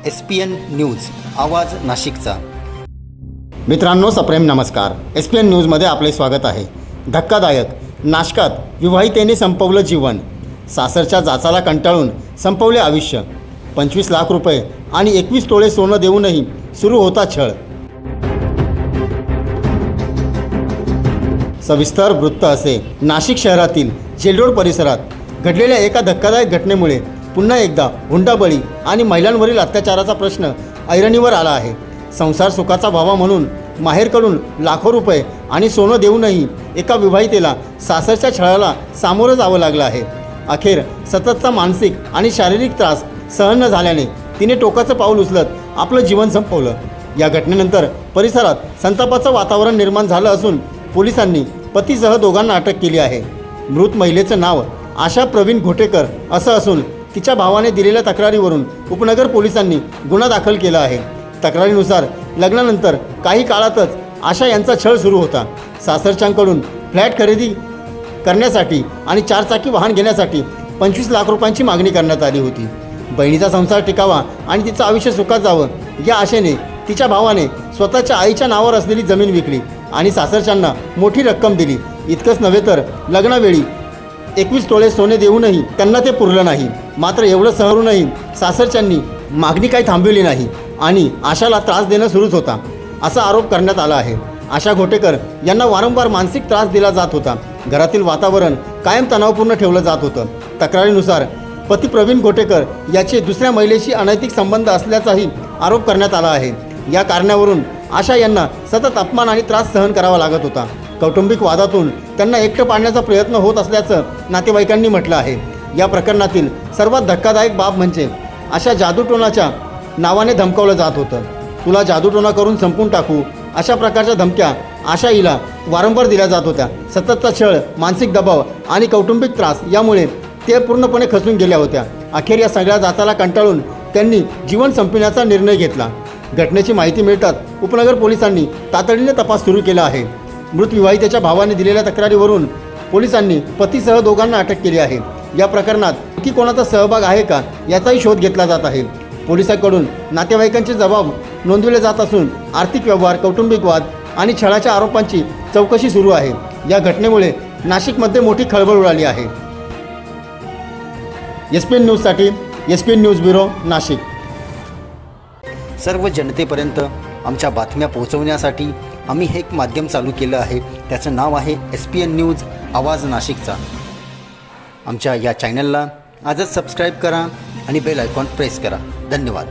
SPN news आवाज नाशिकचा। मित्रांनो सप्रेम नमस्कार। SPN न्यूजमध्ये आपले स्वागत आहे। धक्कादायक, नाशकात विवाहितेने संपवलं जीवन, सासरच्या जाचाला कंटाळून संपवले आयुष्य। 25 लाख रुपये आणि 21 तोळे सोनं देऊनही सुरू होता छळ। सविस्तर वृत्त असे। नाशिक शहरातील जेलरोड परिसरात घडलेल्या एका धक्कादायक घटनेमुळे पुन्हा एकदा हुंडाबळी आणि महिलांवरील अत्याचाराचा प्रश्न ऐरणीवर आला आहे। संसार सुखाचा व्हावा म्हणून माहेरकडून लाखो रुपये आणि सोनं देऊनही एका विवाहितेला सासरच्या छळाला सामोरं जावं लागलं आहे। अखेर सततचा मानसिक आणि शारीरिक त्रास सहन न झाल्याने तिने टोकाचं पाऊल उचलत आपलं जीवन संपवलं। या घटनेनंतर परिसरात संतापाचं वातावरण निर्माण झालं असून पोलिसांनी पतीसह दोघांना अटक केली आहे। मृत महिलेचं नाव आशा प्रवीण घोटेकर असं असून तिच्या भावाने दिलेल्या तक्रारीवरून उपनगर पोलिसांनी गुन्हा दाखल केला आहे। तक्रारीनुसार लग्नानंतर काही काळातच आशा यांचा छळ सुरू होता। सासरच्यांकडून फ्लॅट खरेदी करण्यासाठी आणि 4 चाकी वाहन घेण्यासाठी 25 लाख रुपयांची मागणी करण्यात आली होती। बहिणीचा संसार टिकावा आणि तिचं आयुष्य सुखात जावं या आशेने तिच्या भावाने स्वतःच्या आईच्या नावावर असलेली जमीन विकली आणि सासरच्यांना मोठी रक्कम दिली। इतकंच नव्हे तर लग्नावेळी 21 तोळे सोने देऊनही त्यांना ते पुरलं नाही। मात्र एवढं सहरूनही सासरच्यांनी मागणी काही थांबवली नाही आणि आशाला त्रास देणं सुरूच होता असा आरोप करण्यात आला आहे। आशा घोटेकर यांना वारंवार मानसिक त्रास दिला जात होता। घरातील वातावरण कायम तणावपूर्ण ठेवलं जात होतं। तक्रारीनुसार पती प्रवीण घोटेकर याचे दुसऱ्या महिलेशी अनैतिक संबंध असल्याचाही आरोप करण्यात आला आहे। या कारणावरून आशा यांना सतत अपमान आणि त्रास सहन करावा लागत होता। कौटुंबिक वादातून त्यांना एकटं पाडण्याचा प्रयत्न होत असल्याचं नातेवाईकांनी म्हटलं आहे। या प्रकरणातील सर्वात धक्कादायक बाब म्हणजे अशा जादूटोणाच्या नावाने धमकावलं जात होतं। तुला जादूटोणा करून संपून टाकू अशा प्रकारच्या धमक्या आशा हिला वारंवार दिल्या जात होत्या। सततचा छळ, मानसिक दबाव आणि कौटुंबिक त्रास यामुळे ते पूर्णपणे खचून गेल्या होत्या। अखेर या सगळ्या जाचाला कंटाळून त्यांनी जीवन संपविण्याचा निर्णय घेतला। घटनेची माहिती मिळताच उपनगर पोलिसांनी तातडीने तपास सुरू केला आहे। मृत विवाहितेच्या भावाने दिलेल्या तक्रारीवरून पोलिसांनी पतीसह दोघांना अटक केली आहे। या प्रकरणात की कोणाचा सहभाग आहे का याचाही शोध घेतला जात आहे। पोलिसांकडून नातेवाईकांचे जबाब नोंदवले जात असून आर्थिक व्यवहार, कौटुंबिक वाद आणि छळाच्या आरोपांची चौकशी सुरू आहे। या घटनेमुळे नाशिकमध्ये मोठी खळबळ उडाली आहे। SPN न्यूजसाठी SPN न्यूज ब्युरो नाशिक। सर्व जनतेपर्यंत आमच्या बातम्या पोहोचवण्यासाठी आम्ही हे एक माध्यम चालू केलं आहे। त्याचं नाव आहे SPN न्यूज आवाज नाशिकचा। आमच्या या चॅनलला आजच सबस्क्राईब करा आणि बेल आयकॉन प्रेस करा। धन्यवाद।